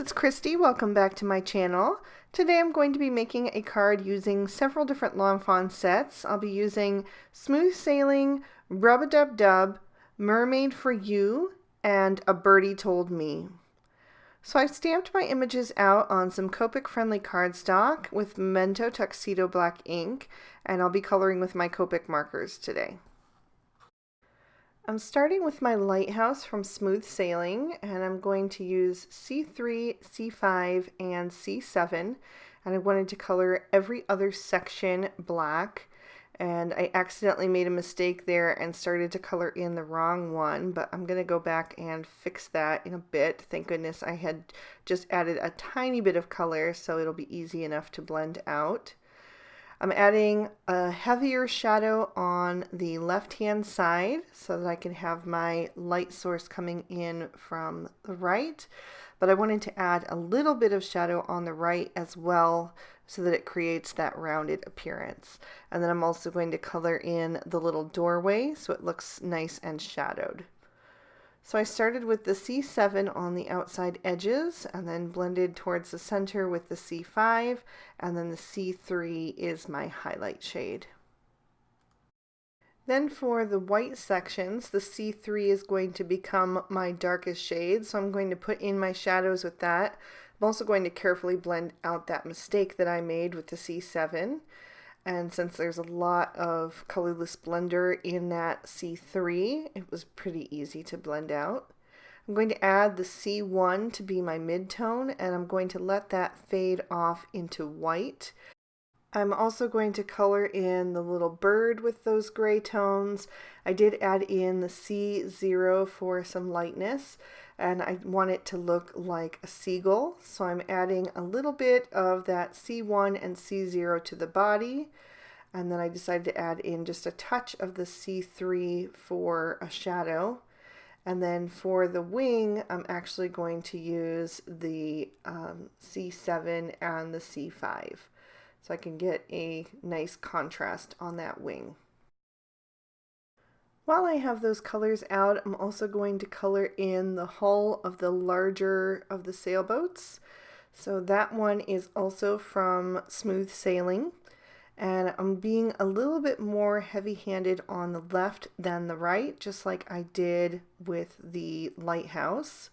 it's Christy. Welcome back to my channel. Today I'm going to be making a card using several different Lawn Fawn sets. I'll be using Smooth Sailing, Rub-a-Dub-Dub, Mermaid for You, and A Birdie Told Me. So I stamped my images out on some Copic friendly cardstock with Memento Tuxedo black ink, and I'll be coloring with my Copic markers today. I'm starting with my lighthouse from Smooth Sailing, and I'm going to use C3, C5, and C7, and I wanted to color every other section black, and I accidentally made a mistake there and started to color in the wrong one, but I'm going to go back and fix that in a bit. Thank goodness I had just added a tiny bit of color, so it'll be easy enough to blend out. I'm adding a heavier shadow on the left-hand side so that I can have my light source coming in from the right, but I wanted to add a little bit of shadow on the right as well so that it creates that rounded appearance. And then I'm also going to color in the little doorway so it looks nice and shadowed. So I started with the C7 on the outside edges and then blended towards the center with the C5, and then the C3 is my highlight shade. Then for the white sections, the C3 is going to become my darkest shade, so I'm going to put in my shadows with that. I'm also going to carefully blend out that mistake that I made with the C7. And since there's a lot of colorless blender in that C3, it was pretty easy to blend out. I'm going to add the C1 to be my mid-tone, and I'm going to let that fade off into white. I'm also going to color in the little bird with those gray tones. I did add in the C0 for some lightness, and I want it to look like a seagull. So I'm adding a little bit of that C1 and C0 to the body. And then I decided to add in just a touch of the C3 for a shadow. And then for the wing, I'm actually going to use the C7 and the C5. So I can get a nice contrast on that wing. While I have those colors out, I'm also going to color in the hull of the larger of the sailboats. So that one is also from Smooth Sailing. And I'm being a little bit more heavy-handed on the left than the right, just like I did with the lighthouse.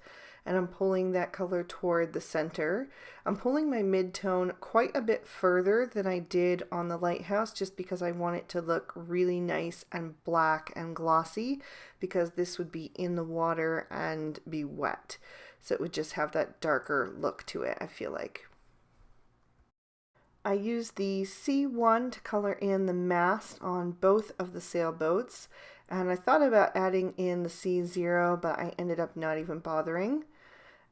And I'm pulling that color toward the center. I'm pulling my mid-tone quite a bit further than I did on the lighthouse just because I want it to look really nice and black and glossy, because this would be in the water and be wet. So it would just have that darker look to it, I feel like. I used the C1 to color in the mast on both of the sailboats, and I thought about adding in the C0, but I ended up not even bothering.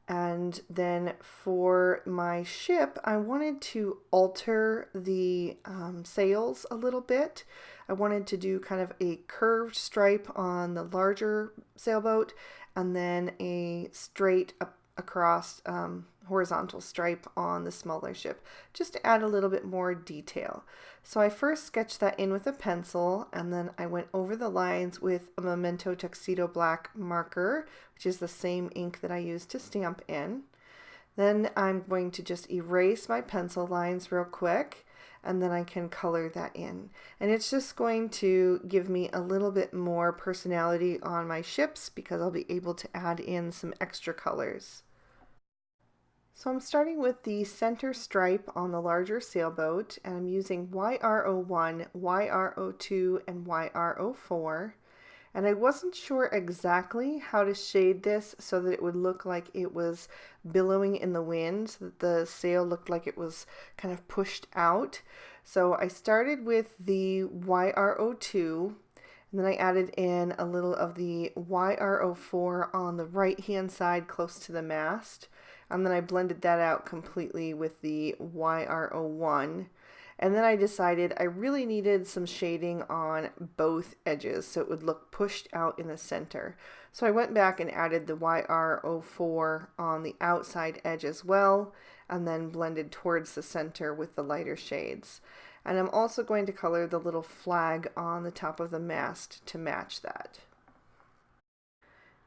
And then for my ship, I wanted to alter the sails a little bit. I wanted to do kind of a curved stripe on the larger sailboat and then a straight up across horizontal stripe on the smaller ship, just to add a little bit more detail. So I first sketched that in with a pencil, and then I went over the lines with a Memento Tuxedo black marker, which is the same ink that I used to stamp in. Then I'm going to just erase my pencil lines real quick, and then I can color that in. And it's just going to give me a little bit more personality on my ships because I'll be able to add in some extra colors. So I'm starting with the center stripe on the larger sailboat, and I'm using YR01, YR02, and YR04. And I wasn't sure exactly how to shade this so that it would look like it was billowing in the wind, so that the sail looked like it was kind of pushed out. So I started with the YR02, and then I added in a little of the YR04 on the right-hand side close to the mast. And then I blended that out completely with the YR01. And then I decided I really needed some shading on both edges so it would look pushed out in the center. So I went back and added the YR04 on the outside edge as well, and then blended towards the center with the lighter shades. And I'm also going to color the little flag on the top of the mast to match that.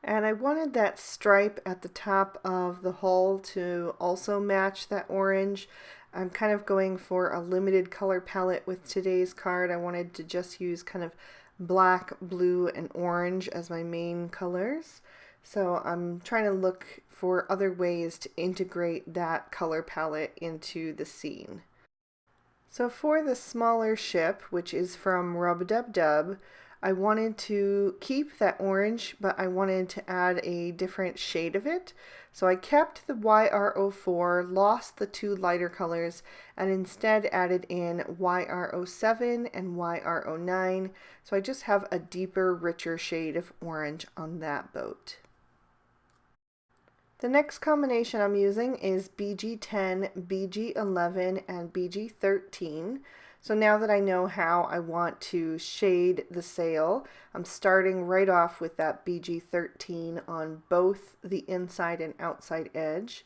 And I wanted that stripe at the top of the hull to also match that orange. I'm kind of going for a limited color palette with today's card. I wanted to just use kind of black, blue, and orange as my main colors. So I'm trying to look for other ways to integrate that color palette into the scene. So for the smaller ship, which is from Rub Dub Dub, I wanted to keep that orange, but I wanted to add a different shade of it. So I kept the YR04, lost the two lighter colors, and instead added in YR07 and YR09. So I just have a deeper, richer shade of orange on that boat. The next combination I'm using is BG10, BG11, and BG13. So now that I know how I want to shade the sail, I'm starting right off with that BG13 on both the inside and outside edge.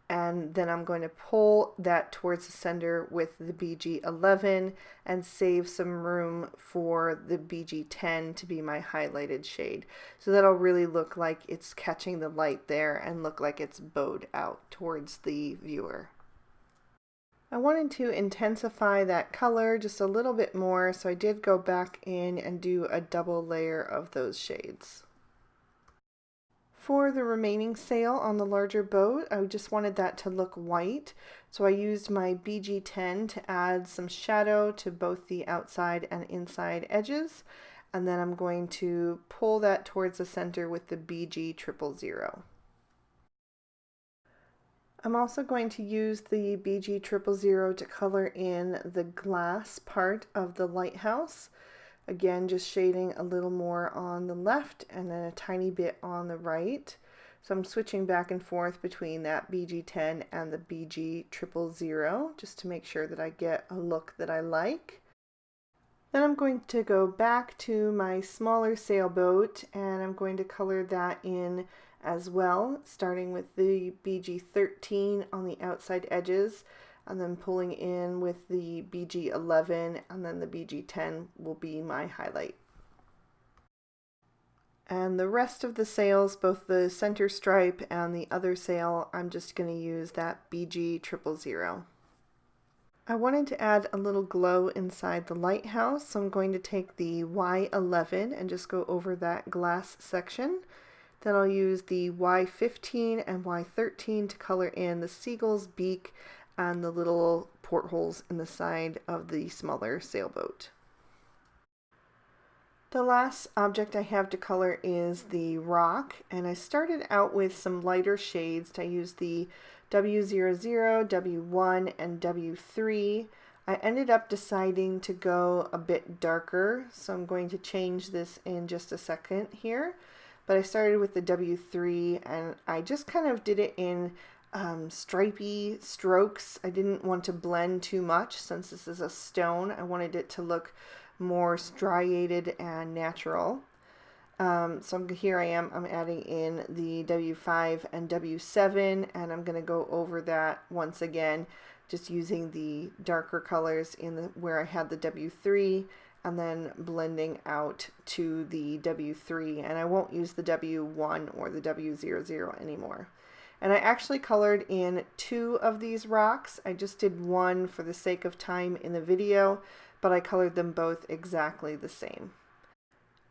And then I'm going to pull that towards the center with the BG11 and save some room for the BG10 to be my highlighted shade. So that'll really look like it's catching the light there and look like it's bowed out towards the viewer. I wanted to intensify that color just a little bit more, so I did go back in and do a double layer of those shades. For the remaining sail on the larger boat, I just wanted that to look white, so I used my BG10 to add some shadow to both the outside and inside edges, and then I'm going to pull that towards the center with the BG000. I'm also going to use the BG000 to color in the glass part of the lighthouse. Again, just shading a little more on the left and then a tiny bit on the right. So I'm switching back and forth between that BG10 and the BG000 just to make sure that I get a look that I like. Then I'm going to go back to my smaller sailboat and I'm going to color that in as well, starting with the BG13 on the outside edges and then pulling in with the BG11, and then the BG10 will be my highlight. And the rest of the sails, both the center stripe and the other sail, I'm just going to use that BG000. I wanted to add a little glow inside the lighthouse, so I'm going to take the Y11 and just go over that glass section. Then I'll use the Y15 and Y13 to color in the seagull's beak and the little portholes in the side of the smaller sailboat. The last object I have to color is the rock, and I started out with some lighter shades. I used the W00, W1, and W3. I ended up deciding to go a bit darker, so I'm going to change this in just a second here. But I started with the W3 and I just kind of did it in stripy strokes. I didn't want to blend too much since this is a stone. I wanted it to look more striated and natural. So here I am, I'm adding in the W5 and W7 and I'm going to go over that once again, just using the darker colors in the where I had the W3 and then blending out to the W3, and I won't use the W1 or the W00 anymore. And I actually colored in 2 of these rocks. I just did one for the sake of time in the video, but I colored them both exactly the same.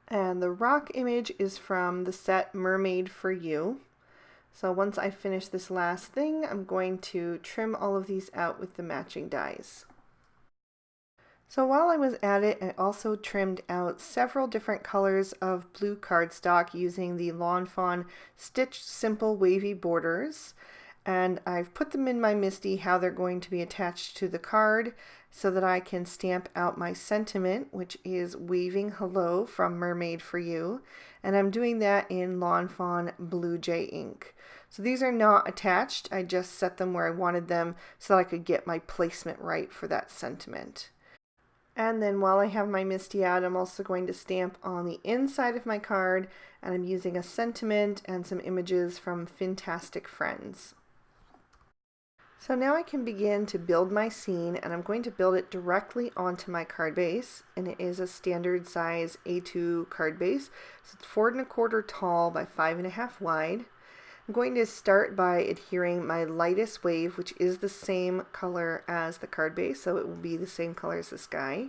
And the rock image is from the set Mermaid for You. So once I finish this last thing, I'm going to trim all of these out with the matching dies. So while I was at it, I also trimmed out several different colors of blue cardstock using the Lawn Fawn Stitched Simple Wavy Borders. And I've put them in my MISTI how they're going to be attached to the card so that I can stamp out my sentiment, which is Waving Hello from Mermaid for You. And I'm doing that in Lawn Fawn Blue Jay ink. So these are not attached, I just set them where I wanted them so that I could get my placement right for that sentiment. And then while I have my MISTI out, I'm also going to stamp on the inside of my card, and I'm using a sentiment and some images from Fantastic Friends. So now I can begin to build my scene, and I'm going to build it directly onto my card base, and it is a standard size A2 card base. So it's 4 1/4 tall by 5 1/2 wide. I'm going to start by adhering my lightest wave, which is the same color as the card base, so it will be the same color as the sky.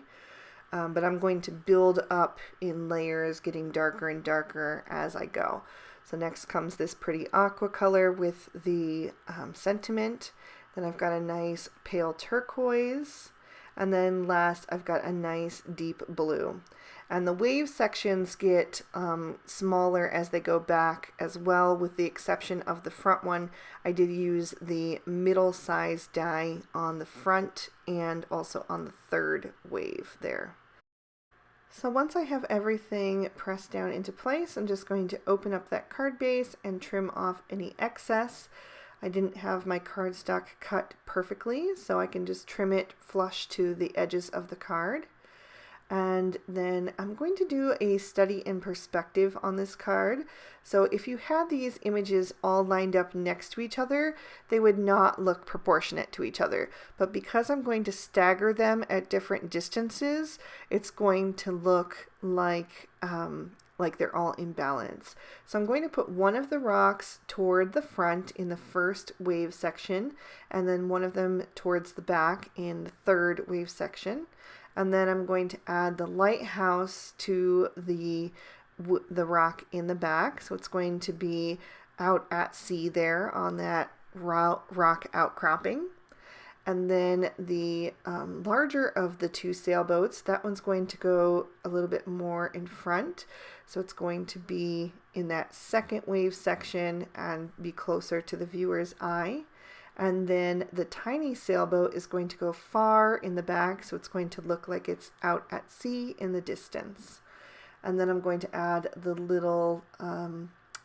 But I'm going to build up in layers, getting darker and darker as I go. So next comes this pretty aqua color with the sentiment. Then I've got a nice pale turquoise. And then last I've got a nice deep blue. And the wave sections get smaller as they go back as well, with the exception of the front one. I did use the middle size die on the front and also on the third wave there. So once I have everything pressed down into place, I'm just going to open up that card base and trim off any excess. I didn't have my cardstock cut perfectly, so I can just trim it flush to the edges of the card. And then I'm going to do a study in perspective on this card. So if you had these images all lined up next to each other, they would not look proportionate to each other. But because I'm going to stagger them at different distances, it's going to look like they're all in balance. So I'm going to put one of the rocks toward the front in the first wave section, and then one of them towards the back in the third wave section. And then I'm going to add the lighthouse to the rock in the back. So it's going to be out at sea there on that rock outcropping. And then the larger of the two sailboats, that one's going to go a little bit more in front. So it's going to be in that second wave section and be closer to the viewer's eye. And then the tiny sailboat is going to go far in the back, so it's going to look like it's out at sea in the distance. And then I'm going to add the little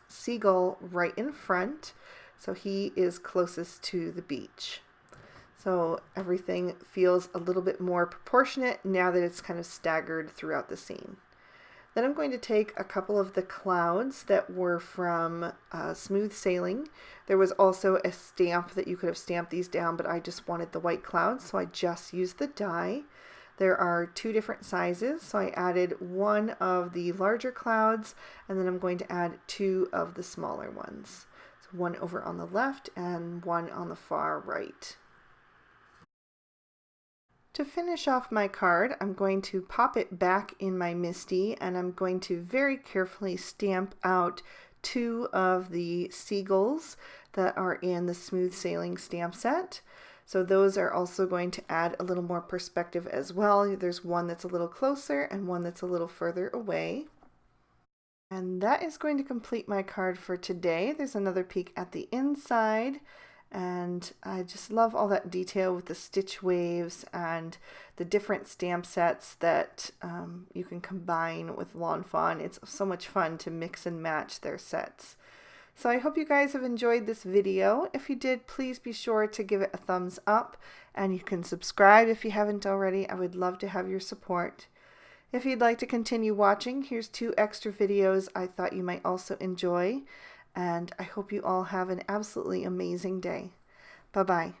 seagull right in front, so he is closest to the beach. So everything feels a little bit more proportionate now that it's kind of staggered throughout the scene. Then I'm going to take a couple of the clouds that were from Smooth Sailing. There was also a stamp that you could have stamped these down, but I just wanted the white clouds, so I just used the die. There are two different sizes, so I added one of the larger clouds, and then I'm going to add two of the smaller ones. So one over on the left and one on the far right. To finish off my card, I'm going to pop it back in my MISTI, and I'm going to very carefully stamp out two of the seagulls that are in the Smooth Sailing stamp set. So those are also going to add a little more perspective as well. There's one that's a little closer and one that's a little further away. And that is going to complete my card for today. There's another peek at the inside. And I just love all that detail with the stitch waves and the different stamp sets that you can combine with Lawn Fawn. It's so much fun to mix and match their sets. So I hope you guys have enjoyed this video. If you did, please be sure to give it a thumbs up, and you can subscribe if you haven't already. I would love to have your support. If you'd like to continue watching, here's 2 extra videos I thought you might also enjoy. And I hope you all have an absolutely amazing day. Bye-bye.